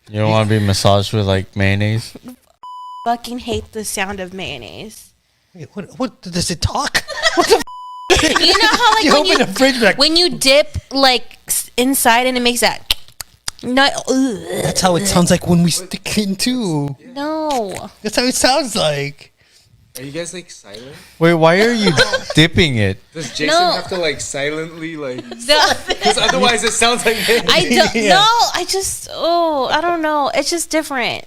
You don't want to be massaged with like mayonnaise? Fucking hate the sound of mayonnaise. Wait, what does it talk? What the You know how like you open the fridge like, when you dip like inside and it makes that. No, that's how it sounds like when we stick in too. no. That's how it sounds like. Are you guys like silent? Wait, why are you dipping it? Does Jason No. have to like silently like? No. Because otherwise it sounds like. I don't. Yeah. No, I don't know. It's just different.